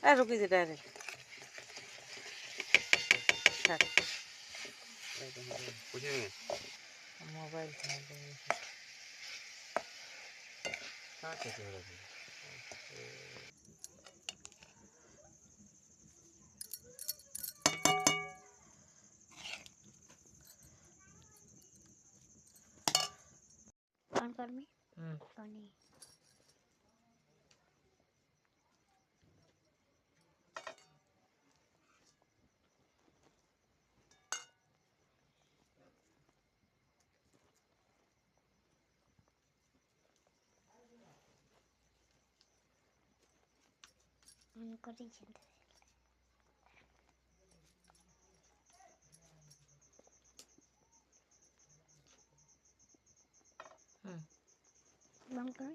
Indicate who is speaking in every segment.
Speaker 1: रुकी जी direct mobile
Speaker 2: on कर मी पानी ऑन कर दीजिए बंद करें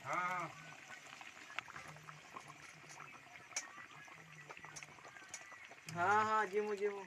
Speaker 3: हाँ हाँ हाँ जिमू जिमू